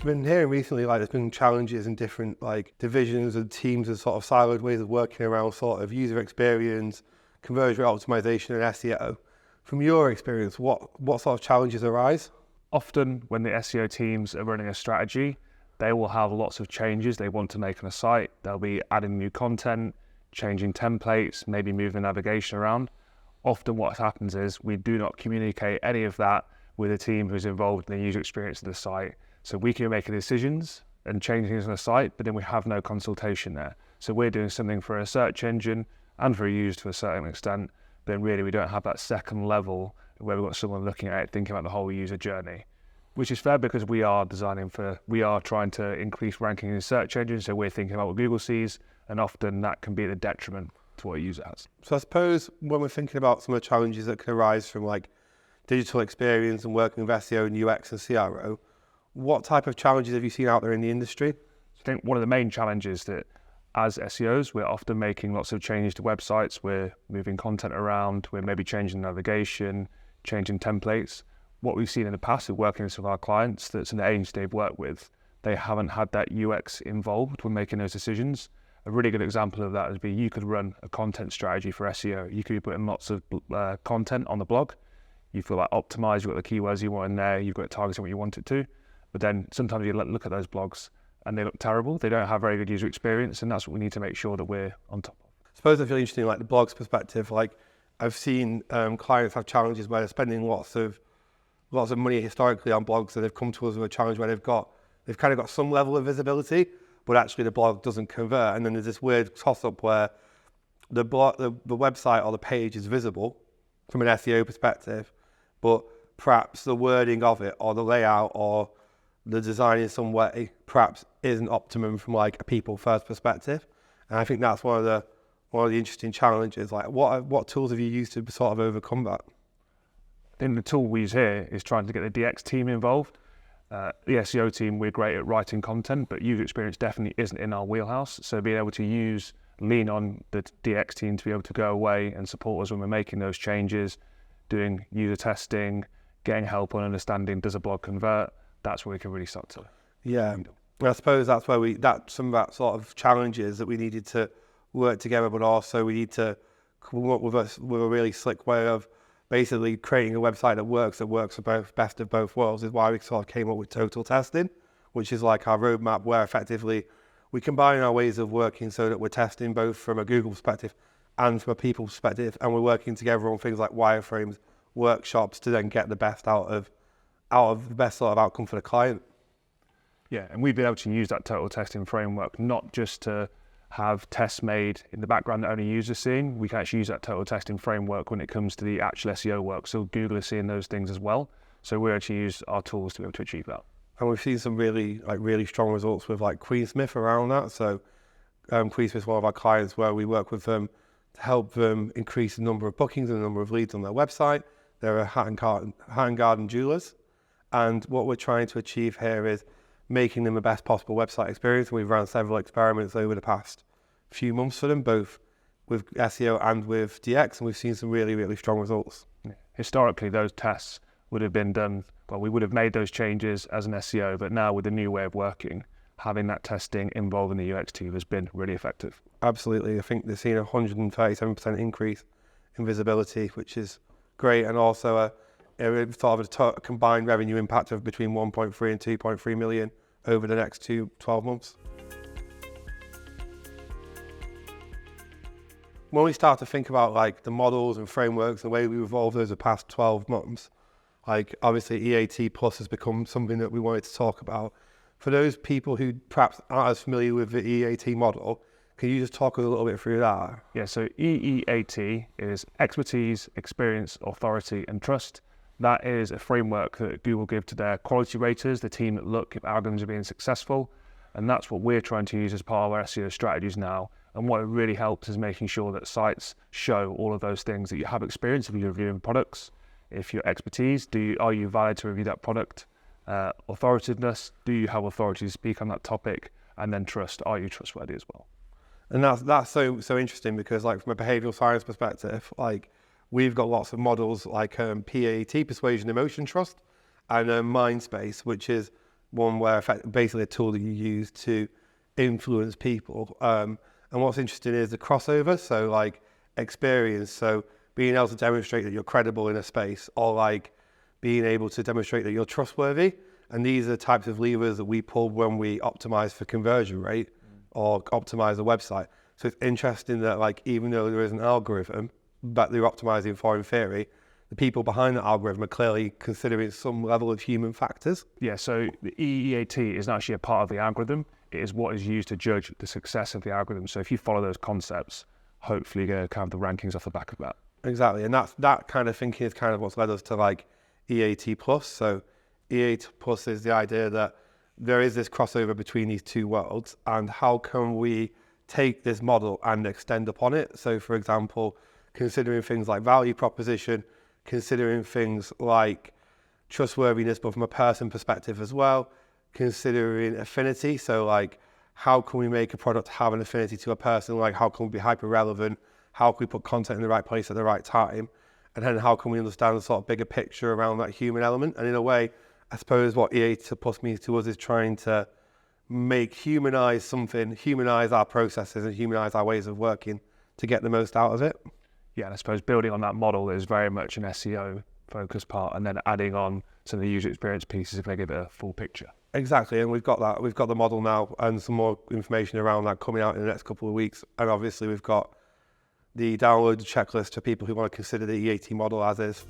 been hearing recently, like there's been challenges in different like divisions and teams and sort of siloed ways of working around sort of user experience, conversion rate optimization and SEO. From your experience, what sort of challenges arise? Often when the SEO teams are running a strategy, they will have lots of changes they want to make on a site. They'll be adding new content, changing templates, maybe moving the navigation around. Often what happens is we do not communicate any of that with a team who's involved in the user experience of the site. So we can make decisions and change things on the site, but then we have no consultation there. So we're doing something for a search engine and for a user to a certain extent, but then really we don't have that second level where we've got someone looking at it, thinking about the whole user journey, which is fair because we are trying to increase ranking in search engines. So we're thinking about what Google sees, and often that can be the detriment to what a user has. So I suppose when we're thinking about some of the challenges that can arise from like digital experience and working with SEO and UX and CRO, what type of challenges have you seen out there in the industry? I think one of the main challenges that as SEOs, we're often making lots of changes to websites. We're moving content around, we're maybe changing navigation, changing templates. What we've seen in the past with working with some of our clients, that's an agency they've worked with, they haven't had that UX involved when making those decisions. A really good example of that would be you could run a content strategy for SEO. You could be putting lots of content on the blog. You feel like optimized, you've got the keywords you want in there, you've got it targeting what you want it to. But then sometimes you look at those blogs and they look terrible. They don't have very good user experience, and that's what we need to make sure that we're on top of. I suppose that's really interesting, like the blog's perspective. Like I've seen clients have challenges where they're spending lots of money historically on blogs, so they've come to us with a challenge where they've kind of got some level of visibility, but actually the blog doesn't convert. And then there's this weird toss-up where the website or the page is visible from an SEO perspective, but perhaps the wording of it or the layout or the design in some way perhaps isn't optimum from like a people first perspective. And I think that's one of the interesting challenges. Like what tools have you used to sort of overcome that? I think the tool we use here is trying to get the DX team involved. The SEO team, we're great at writing content, but user experience definitely isn't in our wheelhouse. So being able to lean on the DX team to be able to go away and support us when we're making those changes, doing user testing, getting help on understanding does a blog convert, that's where we can really start to. Yeah, I suppose that's where some of that sort of challenges that we needed to work together, but also we need to come up with a really slick way of basically creating a website that works for both best of both worlds. Is why we sort of came up with total testing, which is like our roadmap where effectively we combine our ways of working so that we're testing both from a Google perspective and from a people perspective, and we're working together on things like wireframes, workshops to then get the best out of the best sort of outcome for the client. Yeah, and we've been able to use that total testing framework not just to have tests made in the background that only users are seeing. We can actually use that total testing framework when it comes to the actual SEO work. So Google is seeing those things as well. So we actually use our tools to be able to achieve that. And we've seen some really strong results with like Queensmith around that. So Queensmith is one of our clients where we work with them to help them increase the number of bookings and the number of leads on their website. They're a hat and garden jewelers. And what we're trying to achieve here is making them the best possible website experience. And we've run several experiments over the past few months for them, both with SEO and with DX, and we've seen some really, really strong results. Yeah. Historically, those tests would have been done, we would have made those changes as an SEO, but now with the new way of working, having that testing involving the UX team has been really effective. Absolutely. I think they've seen a 137% increase in visibility, which is great, and also a combined revenue impact of between 1.3 and 2.3 million over the next 12 months. When we start to think about like the models and frameworks, the way we evolved over the past 12 months, like obviously EAT Plus has become something that we wanted to talk about. For those people who perhaps aren't as familiar with the EAT model, can you just talk a little bit through that? Yeah, so EEAT is expertise, experience, authority, and trust. That is a framework that Google give to their quality raters, the team that look if algorithms are being successful. And that's what we're trying to use as part of our SEO strategies now. And what it really helps is making sure that sites show all of those things, that you have experience if you're reviewing products, if your expertise, are you valid to review that product? Authoritativeness, do you have authority to speak on that topic? And then trust, are you trustworthy as well? And that's so interesting because like from a behavioural science perspective, like we've got lots of models like PAT, persuasion, emotion, trust, and Mindspace, which is one where basically a tool that you use to influence people. And what's interesting is the crossover, so like experience, so being able to demonstrate that you're credible in a space, or like being able to demonstrate that you're trustworthy. And these are the types of levers that we pull when we optimize for conversion rate or optimize a website. So it's interesting that like even though there is an algorithm that they're optimizing for in theory, the people behind the algorithm are clearly considering some level of human factors. Yeah, so the EEAT is not actually a part of the algorithm. It is what is used to judge the success of the algorithm. So if you follow those concepts, hopefully you're going to have the rankings off the back of that. Exactly, and that kind of thinking is kind of what's led us to like EAT plus. So EAT plus is the idea that there is this crossover between these two worlds, and how can we take this model and extend upon it? So for example, considering things like value proposition, considering things like trustworthiness, but from a person perspective as well, considering affinity. So like, how can we make a product have an affinity to a person? Like, how can we be hyper relevant? How can we put content in the right place at the right time? And then how can we understand the sort of bigger picture around that human element? And in a way, I suppose what EAT plus means to us is trying to humanize our processes and humanize our ways of working to get the most out of it. Yeah, and I suppose building on that model is very much an SEO focused part, and then adding on some of the user experience pieces if they give it a full picture. Exactly, and we've got that. We've got the model now and some more information around that coming out in the next couple of weeks. And obviously we've got the download checklist for people who want to consider the EAT model as is.